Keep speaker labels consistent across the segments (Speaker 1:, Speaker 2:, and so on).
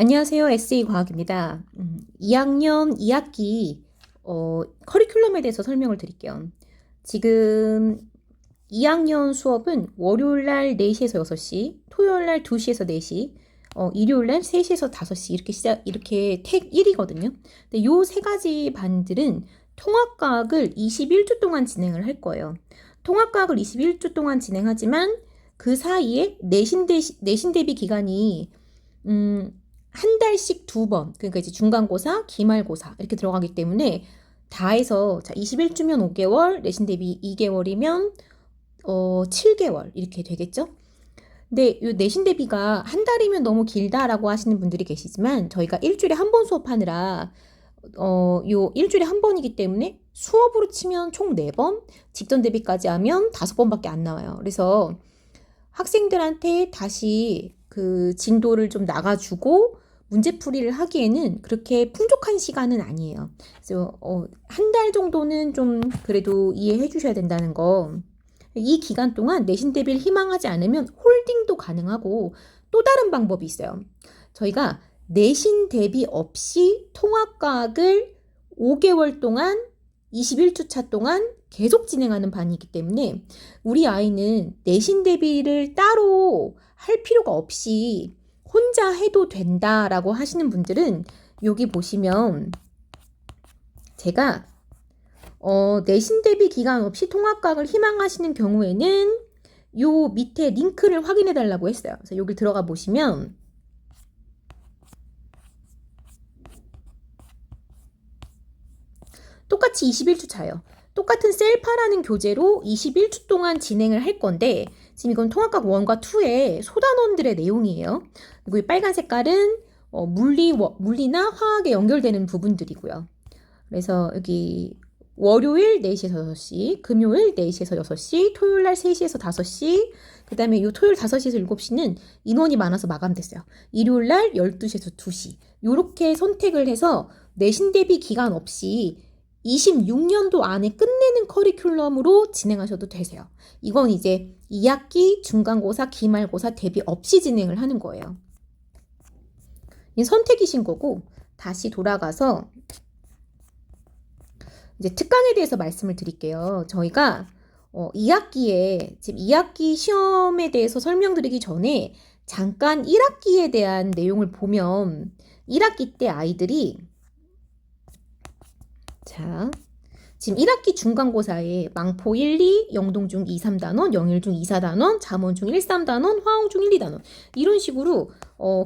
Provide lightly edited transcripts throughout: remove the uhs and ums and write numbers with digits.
Speaker 1: 안녕하세요. SE과학입니다. 2학년 2학기 커리큘럼에 대해서 설명을 드릴게요. 지금 2학년 수업은 월요일날 4시에서 6시, 토요일날 2시에서 4시, 일요일날 3시에서 5시 이렇게 택 1이거든요. 근데 요 세 가지 반들은 통합과학을 21주 동안 진행을 할 거예요. 통합과학을 21주 동안 진행하지만 그 사이에 내신 대비 기간이 한 달씩 2번, 그러니까 이제 중간고사, 기말고사 이렇게 들어가기 때문에 다 해서 21주면 5개월, 내신 대비 2개월이면 7개월 이렇게 되겠죠? 근데 이 내신 대비가 한 달이면 너무 길다라고 하시는 분들이 계시지만 저희가 일주일에 한 번 수업하느라 요 일주일에 한 번이기 때문에 수업으로 치면 총 4번, 직전 대비까지 하면 5번밖에 안 나와요. 그래서 학생들한테 다시 그 진도를 좀 나가주고 문제풀이를 하기에는 그렇게 풍족한 시간은 아니에요. 그래서 한 달 정도는 좀 그래도 이해해 주셔야 된다는 거. 이 기간 동안 내신 대비를 희망하지 않으면 홀딩도 가능하고 또 다른 방법이 있어요. 저희가 내신 대비 없이 통합과학을 5개월 동안 21주차 동안 계속 진행하는 반이기 때문에 우리 아이는 내신 대비를 따로 할 필요가 없이 혼자 해도 된다라고 하시는 분들은 여기 보시면 제가 내신 대비 기간 없이 통합과학을 희망하시는 경우에는 요 밑에 링크를 확인해 달라고 했어요. 그래서 여기 들어가 보시면 똑같이 21주차예요. 똑같은 셀파라는 교재로 21주 동안 진행을 할 건데 지금 이건 통합과학 1과 2의 소단원들의 내용이에요. 그리고 이 빨간 색깔은 물리나 화학에 연결되는 부분들이고요. 그래서 여기 월요일 4시에서 6시, 금요일 4시에서 6시, 토요일날 3시에서 5시, 그 다음에 이 토요일 5시에서 7시는 인원이 많아서 마감됐어요. 일요일날 12시에서 2시. 이렇게 선택을 해서 내신 대비 기간 없이 26년도 안에 끝내는 커리큘럼으로 진행하셔도 되세요. 이건 이제 2학기 중간고사, 기말고사 대비 없이 진행을 하는 거예요. 이 선택이신 거고 다시 돌아가서 이제 특강에 대해서 말씀을 드릴게요. 저희가 2학기에 지금 2학기 시험에 대해서 설명드리기 전에 잠깐 1학기에 대한 내용을 보면 1학기 때 아이들이 지금 1학기 중간고사에 망포 1, 2, 영동중 2, 3단원, 영일중 2, 4단원, 잠원중 1, 3단원, 화홍중 1, 2단원 이런 식으로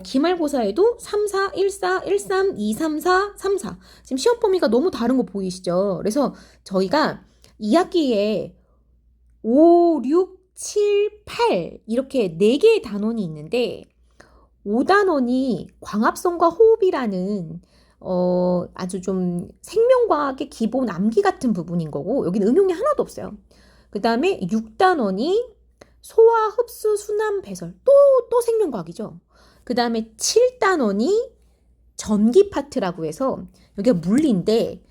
Speaker 1: 기말고사에도 3, 4, 1, 4, 1, 3, 2, 3, 4, 3, 4 지금 시험 범위가 너무 다른 거 보이시죠? 그래서 저희가 2학기에 5, 6, 7, 8 이렇게 4개의 단원이 있는데 5단원이 광합성과 호흡이라는 아주 좀 생명과학의 기본 암기 같은 부분인 거고 여기는 응용이 하나도 없어요. 그 다음에 6단원이 소화, 흡수, 순환, 배설 또 생명과학이죠. 그 다음에 7단원이 전기 파트라고 해서 여기가 물리인데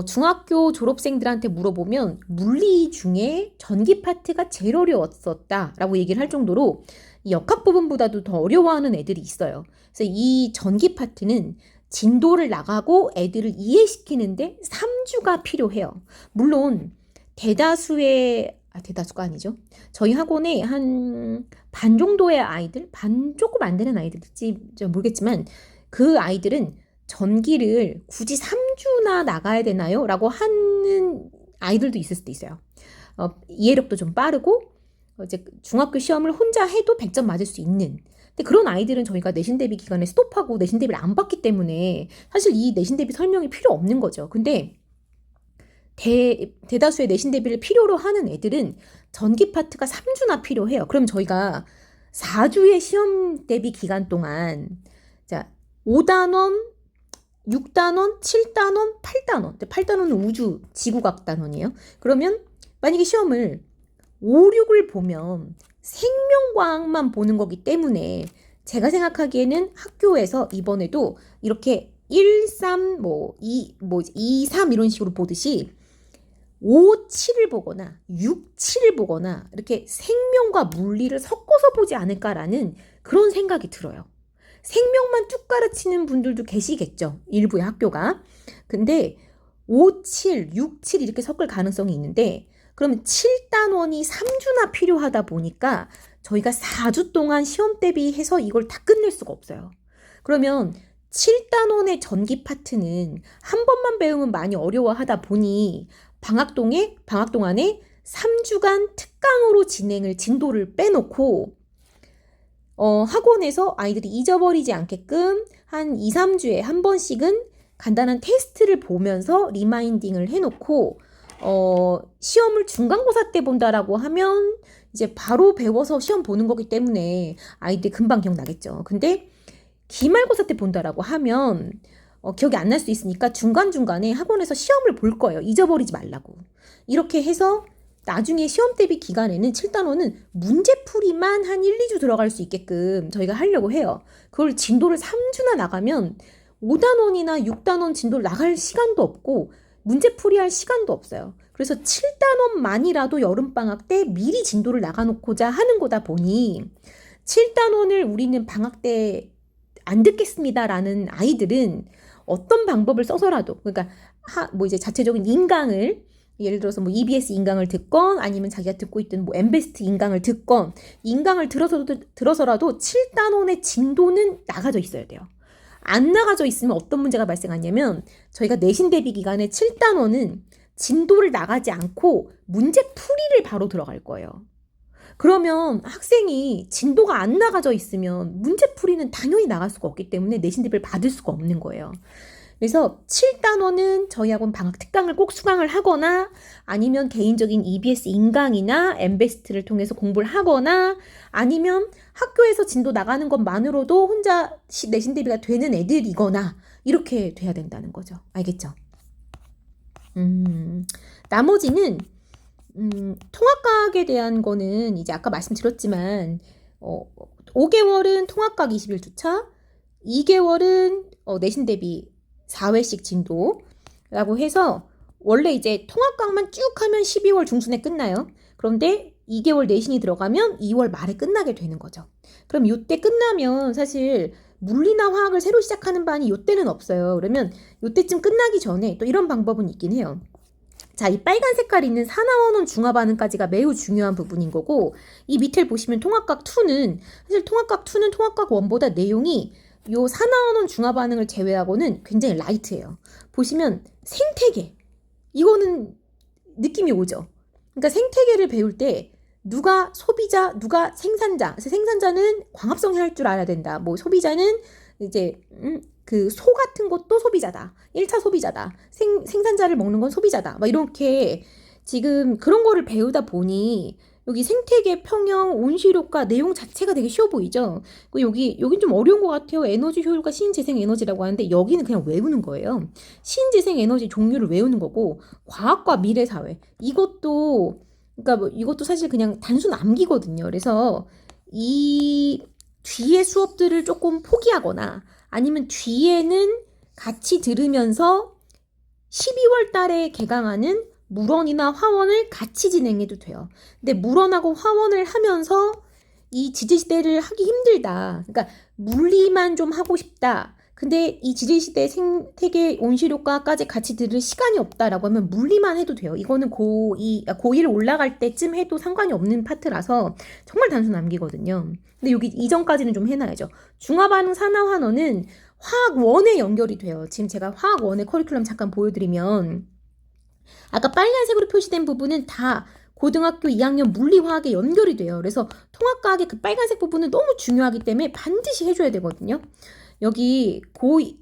Speaker 1: 중학교 졸업생들한테 물어보면 물리 중에 전기 파트가 제일 어려웠었다라고 얘기를 할 정도로 이 역학 부분보다도 더 어려워하는 애들이 있어요. 그래서 이 전기 파트는 진도를 나가고 애들을 이해시키는데 3주가 필요해요. 물론 대다수가 아니죠. 저희 학원에 한 반 정도의 아이들, 반 조금 안 되는 아이들일지 모르겠지만 그 아이들은 전기를 굳이 3주나 나가야 되나요? 라고 하는 아이들도 있을 수도 있어요. 이해력도 좀 빠르고 이제 중학교 시험을 혼자 해도 100점 맞을 수 있는 근데 그런 아이들은 저희가 내신 대비 기간에 스톱하고 내신 대비를 안 받기 때문에 사실 이 내신 대비 설명이 필요 없는 거죠. 근데 대다수의 내신 대비를 필요로 하는 애들은 전기 파트가 3주나 필요해요. 그럼 저희가 4주의 시험 대비 기간 동안 5단원, 6단원, 7단원, 8단원. 8단원은 우주 지구과학 단원이에요. 그러면 만약에 시험을 5, 6을 보면 생명과학만 보는 거기 때문에 제가 생각하기에는 학교에서 이번에도 이렇게 1, 3, 2, 3 이런 식으로 보듯이 5, 7을 보거나 6, 7을 보거나 이렇게 생명과 물리를 섞어서 보지 않을까라는 그런 생각이 들어요. 생명만 쭉 가르치는 분들도 계시겠죠. 일부의 학교가. 근데 5, 7, 6, 7 이렇게 섞을 가능성이 있는데 그러면 7단원이 3주나 필요하다 보니까 저희가 4주 동안 시험 대비해서 이걸 다 끝낼 수가 없어요. 그러면 7단원의 전기 파트는 한 번만 배우면 많이 어려워하다 보니 방학 동안에 3주간 특강으로 진도를 빼놓고 학원에서 아이들이 잊어버리지 않게끔 한 2, 3주에 한 번씩은 간단한 테스트를 보면서 리마인딩을 해놓고 시험을 중간고사 때 본다라고 하면 이제 바로 배워서 시험 보는 거기 때문에 아이들이 금방 기억나겠죠. 근데 기말고사 때 본다라고 하면 기억이 안 날 수 있으니까 중간중간에 학원에서 시험을 볼 거예요. 잊어버리지 말라고. 이렇게 해서 나중에 시험 대비 기간에는 7단원은 문제풀이만 한 1, 2주 들어갈 수 있게끔 저희가 하려고 해요. 그걸 진도를 3주나 나가면 5단원이나 6단원 진도를 나갈 시간도 없고 문제풀이 할 시간도 없어요. 그래서 7단원만이라도 여름방학 때 미리 진도를 나가놓고자 하는 거다 보니 7단원을 우리는 방학 때 안 듣겠습니다라는 아이들은 어떤 방법을 써서라도 그러니까 뭐 이제 자체적인 인강을 예를 들어서 뭐 EBS 인강을 듣건 아니면 자기가 듣고 있던 뭐 엠베스트 인강을 듣건 인강을 들어서라도 7단원의 진도는 나가져 있어야 돼요. 안 나가져 있으면 어떤 문제가 발생하냐면 저희가 내신 대비 기간에 7단원은 진도를 나가지 않고 문제풀이를 바로 들어갈 거예요. 그러면 학생이 진도가 안 나가져 있으면 문제풀이는 당연히 나갈 수가 없기 때문에 내신 대비를 받을 수가 없는 거예요. 그래서 7단원은 저희 학원 방학 특강을 꼭 수강을 하거나 아니면 개인적인 EBS 인강이나 엠베스트를 통해서 공부를 하거나 아니면 학교에서 진도 나가는 것만으로도 혼자 내신 대비가 되는 애들이거나 이렇게 돼야 된다는 거죠. 알겠죠? 나머지는 통합과학에 대한 거는 이제 아까 말씀드렸지만 5개월은 통합과학 21주차, 2개월은 내신 대비 4회씩 진도라고 해서 원래 이제 통합과학만 쭉 하면 12월 중순에 끝나요. 그런데 2개월 내신이 들어가면 2월 말에 끝나게 되는 거죠. 그럼 이때 끝나면 사실 물리나 화학을 새로 시작하는 반이 이때는 없어요. 그러면 이때쯤 끝나기 전에 또 이런 방법은 있긴 해요. 자, 이 빨간 색깔 있는 산화원원 중화반응까지가 매우 중요한 부분인 거고 이 밑에 보시면 통합과학 2는 사실 통합과학 2는 통합과학 1보다 내용이 요 산화원원 중화반응을 제외하고는 굉장히 라이트해요. 보시면 생태계 이거는 느낌이 오죠. 그러니까 생태계를 배울 때 누가 소비자, 누가 생산자. 그래서 생산자는 광합성이 할 줄 알아야 된다. 뭐 소비자는 이제 그 소 같은 것도 소비자다. 1차 소비자다. 생산자를 먹는 건 소비자다. 막 이렇게 지금 그런 거를 배우다 보니 여기 생태계, 평형, 온실효과 내용 자체가 되게 쉬워 보이죠? 여긴 좀 어려운 것 같아요. 에너지 효율과 신재생 에너지라고 하는데 여기는 그냥 외우는 거예요. 신재생 에너지 종류를 외우는 거고 과학과 미래사회 이것도 그러니까 뭐 이것도 사실 그냥 단순 암기거든요. 그래서 이 뒤에 수업들을 조금 포기하거나 아니면 뒤에는 같이 들으면서 12월 달에 개강하는 물원이나 화원을 같이 진행해도 돼요. 근데 물원하고 화원을 하면서 이 지질시대를 하기 힘들다. 그러니까 물리만 좀 하고 싶다. 근데 이 지질시대 생태계 온실효과까지 같이 들을 시간이 없다라고 하면 물리만 해도 돼요. 이거는 고1 올라갈 때쯤 해도 상관이 없는 파트라서 정말 단순 암기거든요. 근데 여기 이전까지는 좀 해놔야죠. 중화반응 산화환원은 화학 1에 연결이 돼요. 지금 제가 화학 1의 커리큘럼 잠깐 보여드리면 아까 빨간색으로 표시된 부분은 다 고등학교 2학년 물리화학에 연결이 돼요. 그래서 통합과학의 그 빨간색 부분은 너무 중요하기 때문에 반드시 해줘야 되거든요. 여기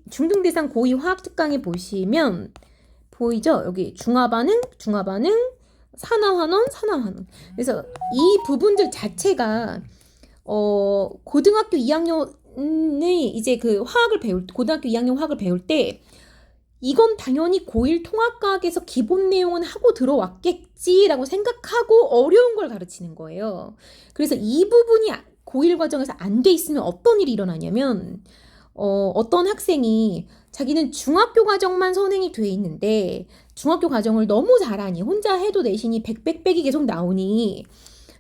Speaker 1: 중등 대상 고2 화학 특강에 보시면 보이죠? 여기 중화반응, 산화환원. 그래서 이 부분들 자체가 고등학교 2학년이 이제 그 고등학교 2학년 화학을 배울 때 이건 당연히 고1 통합과학에서 기본 내용은 하고 들어왔겠지라고 생각하고 어려운 걸 가르치는 거예요. 그래서 이 부분이 고1 과정에서 안 돼 있으면 어떤 일이 일어나냐면 어떤 학생이 자기는 중학교 과정만 선행이 돼 있는데 중학교 과정을 너무 잘하니 혼자 해도 내신이 100, 100이 계속 나오니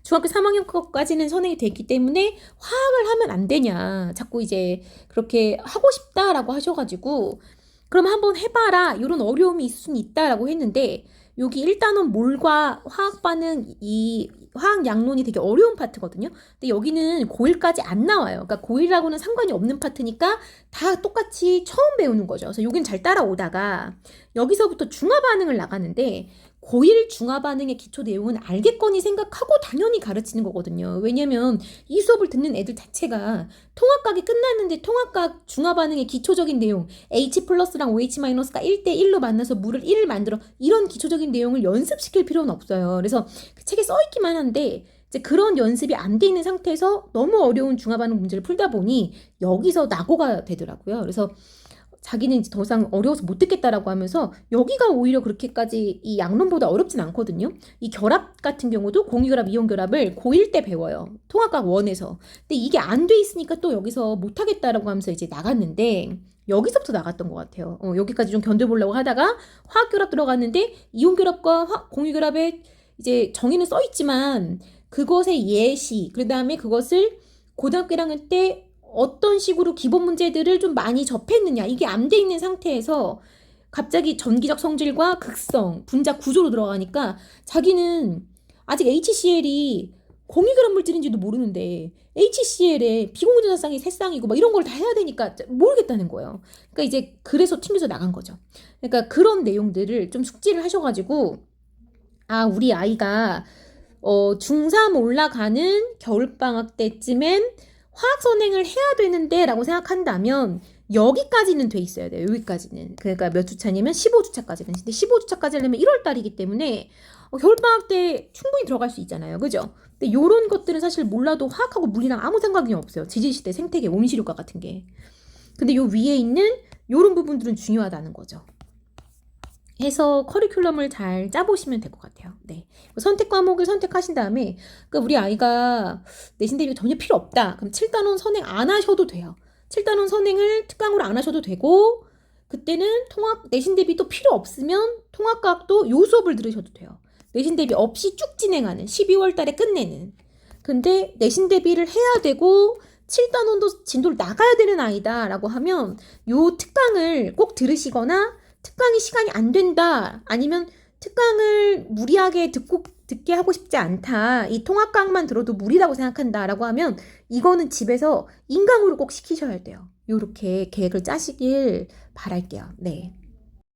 Speaker 1: 중학교 3학년 거까지는 선행이 됐기 때문에 화학을 하면 안 되냐. 자꾸 이제 그렇게 하고 싶다라고 하셔가지고 그럼 한번 해봐라. 이런 어려움이 있을 수는 있다라고 했는데 여기 일단은 몰과 화학 반응 이 화학 양론이 되게 어려운 파트거든요. 근데 여기는 고1까지 안 나와요. 그러니까 고1하고는 상관이 없는 파트니까 다 똑같이 처음 배우는 거죠. 그래서 여긴 잘 따라오다가 여기서부터 중화 반응을 나가는데 고1 중화 반응의 기초 내용은 알겠거니 생각하고 당연히 가르치는 거거든요. 왜냐면 이 수업을 듣는 애들 자체가 통합각이 끝났는데 통합각 중화 반응의 기초적인 내용 H 플러스랑 OH 마이너스가 1대1로 만나서 물을 1을 만들어 이런 기초적인 내용을 연습시킬 필요는 없어요. 그래서 그 책에 써있기만 한데 이제 그런 연습이 안 돼 있는 상태에서 너무 어려운 중화 반응 문제를 풀다 보니 여기서 낙오가 되더라고요. 그래서 자기는 더 이상 어려워서 못 듣겠다라고 하면서 여기가 오히려 그렇게까지 이 양론보다 어렵진 않거든요. 이 결합 같은 경우도 공유결합, 이온결합을 고1 때 배워요. 통합각 1에서. 근데 이게 안 돼 있으니까 또 여기서 못 하겠다라고 하면서 이제 나갔는데 여기서부터 나갔던 것 같아요. 여기까지 좀 견뎌보려고 하다가 화학결합 들어갔는데 이온결합과 공유결합의 이제 정의는 써있지만 그것의 예시, 그 다음에 그것을 고등학교 1학년 때 어떤 식으로 기본 문제들을 좀 많이 접했느냐 이게 안 돼 있는 상태에서 갑자기 전기적 성질과 극성, 분자 구조로 들어가니까 자기는 아직 HCl이 공유결합 물질인지도 모르는데 HCl에 비공유전자쌍이 세 쌍이고 막 이런 걸 다 해야 되니까 모르겠다는 거예요. 그러니까 이제 그래서 튕겨서 나간 거죠. 그러니까 그런 내용들을 좀 숙지를 하셔가지고 아 우리 아이가 중3 올라가는 겨울방학 때쯤엔 화학 선행을 해야 되는데 라고 생각한다면 여기까지는 돼 있어야 돼요. 여기까지는. 그러니까 몇 주차냐면 15주차까지는. 근데 15주차까지 하려면 1월 달이기 때문에 겨울방학 때 충분히 들어갈 수 있잖아요. 그죠? 근데 요런 것들은 사실 몰라도 화학하고 물리랑 아무 상관이 없어요. 지질시대, 생태계, 온실효과 같은 게. 근데 요 위에 있는 요런 부분들은 중요하다는 거죠. 해서 커리큘럼을 잘 짜보시면 될 것 같아요. 네. 선택 과목을 선택하신 다음에 그러니까 우리 아이가 내신 대비가 전혀 필요 없다. 그럼 7단원 선행 안 하셔도 돼요. 7단원 선행을 특강으로 안 하셔도 되고 그때는 내신 대비도 필요 없으면 통합과학도 요 수업을 들으셔도 돼요. 내신 대비 없이 쭉 진행하는 12월 달에 끝내는. 근데 내신 대비를 해야 되고 7단원도 진도를 나가야 되는 아이다라고 하면 요 특강을 꼭 들으시거나 특강이 시간이 안 된다. 아니면 특강을 무리하게 듣게 하고 싶지 않다. 이 통합강만 들어도 무리라고 생각한다라고 하면 이거는 집에서 인강으로 꼭 시키셔야 돼요. 요렇게 계획을 짜시길 바랄게요. 네.